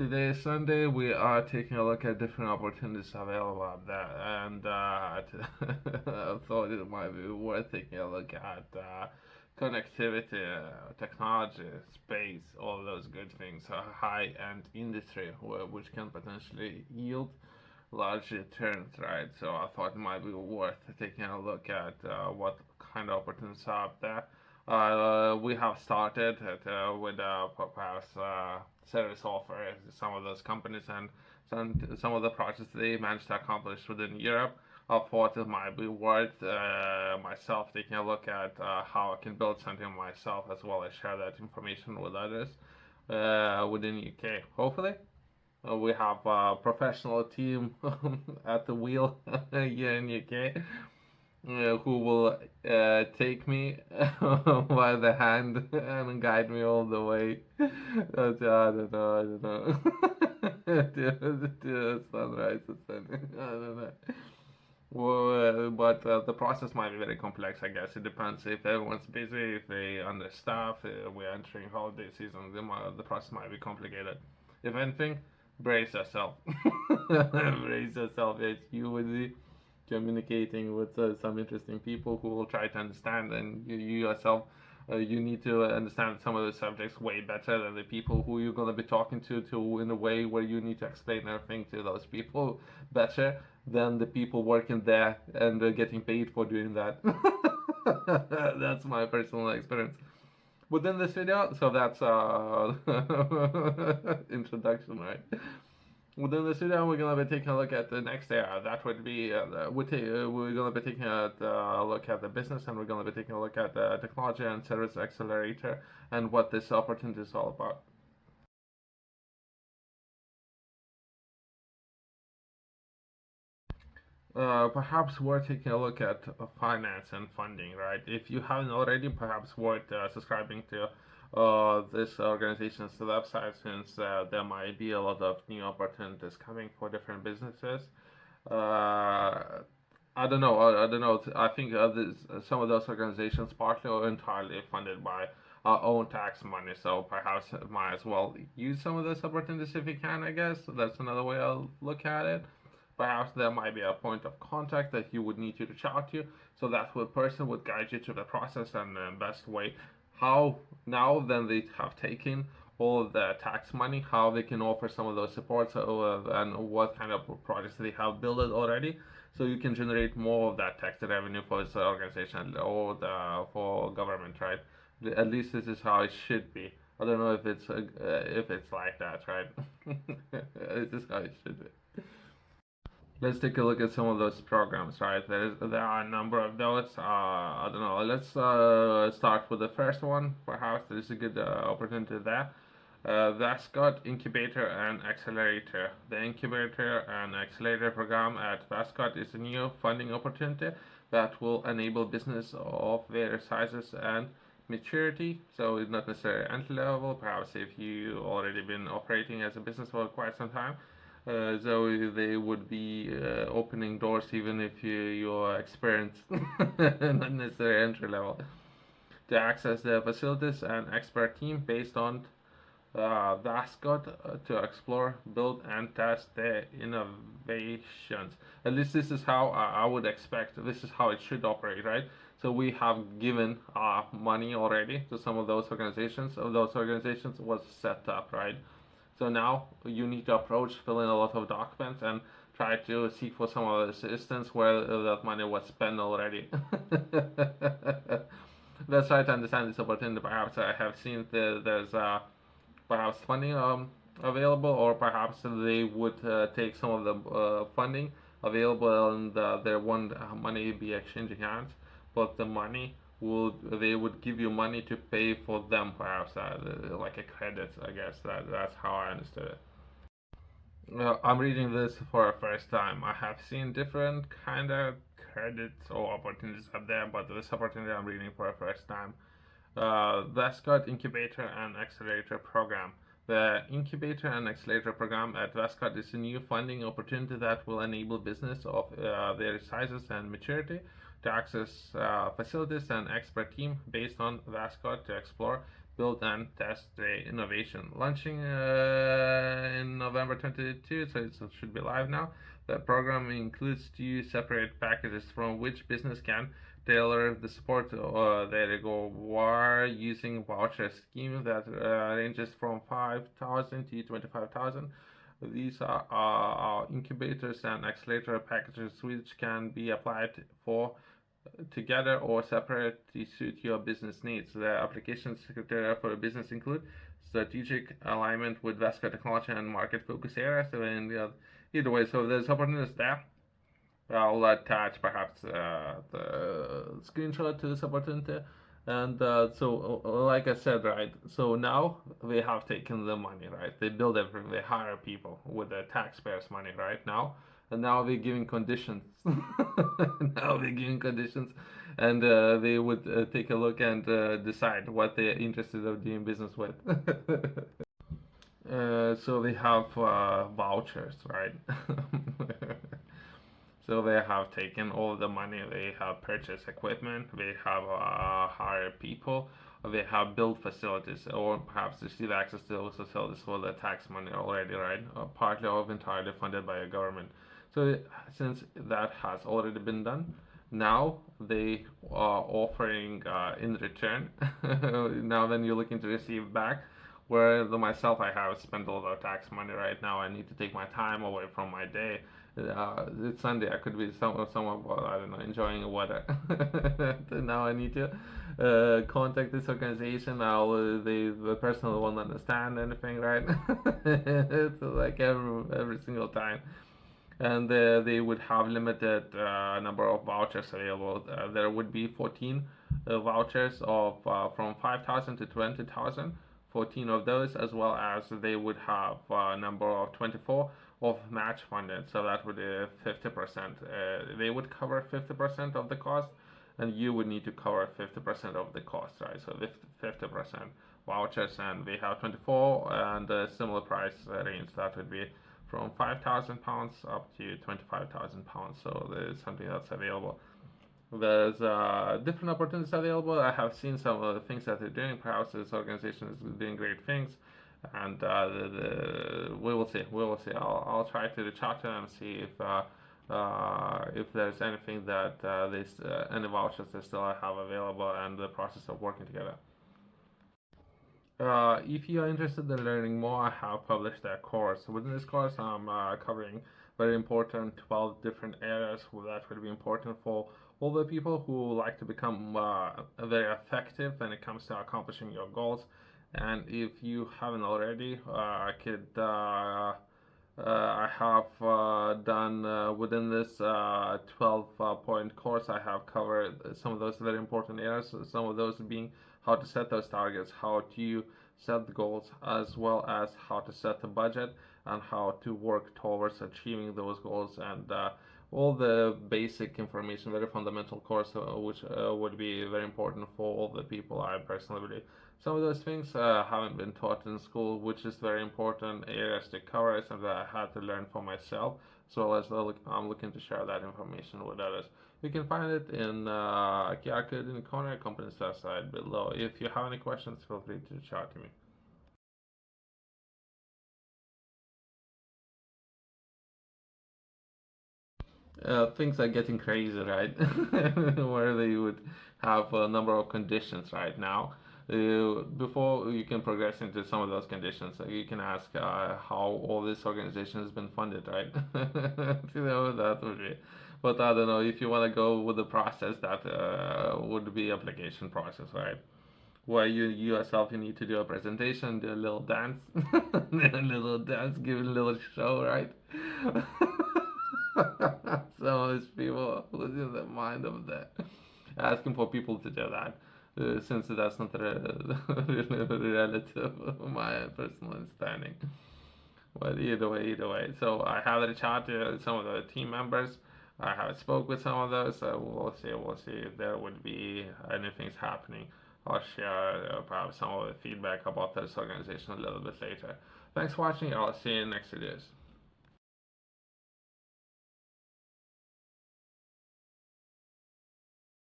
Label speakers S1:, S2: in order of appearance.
S1: Today is Sunday. We are taking a look at different opportunities available out there, and I thought it might be worth taking a look at connectivity, technology, space, all those good things, high-end industry, which can potentially yield large returns, right? So I thought it might be worth taking a look at what kind of opportunities are out there. We have started with perhaps service offers, some of those companies, and some of the projects they managed to accomplish within Europe. I thought it might be worth myself taking a look at how I can build something myself, as well as share that information with others within UK. Hopefully, we have a professional team at the wheel here in UK who will take me by the hand and guide me all the way. I don't know. To sunrise or something. I don't know. Well, but the process might be very complex, I guess. It depends if everyone's busy, if they understaff, we're entering holiday season, the process might be complicated. If anything, brace yourself. Brace yourself. It's you with the communicating with some interesting people who will try to understand, and you yourself you need to understand some of the subjects way better than the people who you're going to be talking to in a way where you need to explain everything to those people better than the people working there and getting paid for doing that. That's my personal experience within this video. So that's introduction, right? Within this video, we're gonna be taking a look at the next area. That would be we're gonna be taking a look at the business, and we're gonna be taking a look at the technology and service accelerator and what this opportunity is all about. Perhaps we're taking a look at finance and funding, right? If you haven't already, perhaps worth subscribing to this organization's website, since there might be a lot of new opportunities coming for different businesses. I don't know. I don't know. I think some of those organizations partly or entirely funded by our own tax money. So perhaps might as well use some of those opportunities if you can. I guess that's another way I'll look at it. Perhaps there might be a point of contact that you would need to reach out to, so that person would guide you through the process and the best way. How now then they have taken all of the tax money, how they can offer some of those supports and what kind of projects they have built already, so you can generate more of that tax revenue for this organization or for government, right? At least this is how it should be. I don't know if it's like that, right? This is how it should be. Let's take a look at some of those programs, right? There are a number of those. I don't know. Let's start with the first one. Perhaps there is a good opportunity there. Westcott, Incubator, and Accelerator. The Incubator and Accelerator program at Westcott is a new funding opportunity that will enable business of various sizes and maturity. So it's not necessarily entry level. Perhaps if you already been operating as a business for quite some time, so they would be opening doors even if you're experienced, not necessarily entry level, to access the facilities and expert team based on Westcott to explore, build, and test their innovations. At least this is how I would expect. This is how it should operate, right? So we have given money already to some of those organizations. So those organizations was set up, right? So now you need to approach, fill in a lot of documents, and try to seek for some of the assistance where that money was spent already. Let's try to understand this opportunity. Perhaps I have seen there's perhaps funding available, or perhaps they would take some of the funding available and they want money be exchanging hands, but the money they would give you money to pay for them, perhaps like a credit. I guess that's how I understood it. I'm reading this for the first time. I have seen different kind of credits or opportunities out there, but this opportunity I'm reading for the first time. Westcott Incubator and Accelerator Program. The Incubator and Accelerator Program at Westcott is a new funding opportunity that will enable business of various sizes and maturity to access facilities and expert team based on Westcott to explore, build and test the innovation. Launching in November 2022, so it should be live now. The program includes two separate packages from which business can tailor the support they require using voucher scheme that ranges from 5,000 to 25,000. These are our incubators and accelerator packages which can be applied for together or separate to suit your business needs. The application criteria for a business include strategic alignment with Westcott technology and market focus areas. So either way, so there's opportunities there. I'll attach perhaps the screenshot to this opportunity. And like I said, right? So now they have taken the money, right? They build everything, they hire people with the taxpayers' money, right now, and now they're giving conditions. Now they're giving conditions, and they would take a look and decide what they're interested of doing business with. So they have vouchers, right? So they have taken all the money, they have purchased equipment, they have hired people, they have built facilities, or perhaps receive access to those facilities for the tax money already, right? Partly or entirely funded by a government. So since that has already been done, now they are offering in return. Now then you're looking to receive back. Where myself, I have spent all the tax money right now. I need to take my time away from my day. It's Sunday. I could be somewhere, well, I don't know, enjoying the weather. Now I need to contact this organization. Now the person won't understand anything, right? It's like every single time. And they would have limited number of vouchers available. There would be 14 vouchers of from 5,000 to 20,000. 14 of those, as well as they would have a number of 24 of match funded, so that would be 50%. They would cover 50% of the cost, and you would need to cover 50% of the cost, right? So 50% vouchers, and we have 24 and a similar price range. That would be from £5,000 up to £25,000. So there's something that's available. There's different opportunities available. I have seen some of the things that they're doing. Perhaps this organization is doing great things, and we will see. We will see. I'll try to reach out to them, see if there's anything that any vouchers they still have available, and the process of working together. If you are interested in learning more, I have published a course. Within this course, I'm covering very important 12 different areas that will be important for all the people who like to become very effective when it comes to accomplishing your goals. And if you haven't already, I have done within this 12 point course, I have covered some of those very important areas, some of those being how to set those targets, how to set the goals, as well as how to set the budget and how to work towards achieving those goals, and all the basic information, very fundamental course, which would be very important for all the people, I personally believe. Some of those things haven't been taught in school, which is very important areas to cover, something that I had to learn for myself, as well as I'm looking to share that information with others. You can find it in a QR code in the corner, company's website below. If you have any questions, feel free to reach out to me. Things are getting crazy, right? Where they would have a number of conditions right now. Before you can progress into some of those conditions, you can ask how all this organization has been funded, right? That would be. But I don't know if you want to go with the process that would be application process, right? Where you yourself you need to do a presentation, do a little dance, a little dance, give a little show, right? Some of these people losing their mind over that, asking for people to do that, since that's not really relative of my personal understanding. But either way. So I have reached out to some of the team members. I have spoke with some of those. We'll see if there would be anything's happening. I'll share perhaps some of the feedback about this organization a little bit later. Thanks for watching. I'll see you in next videos.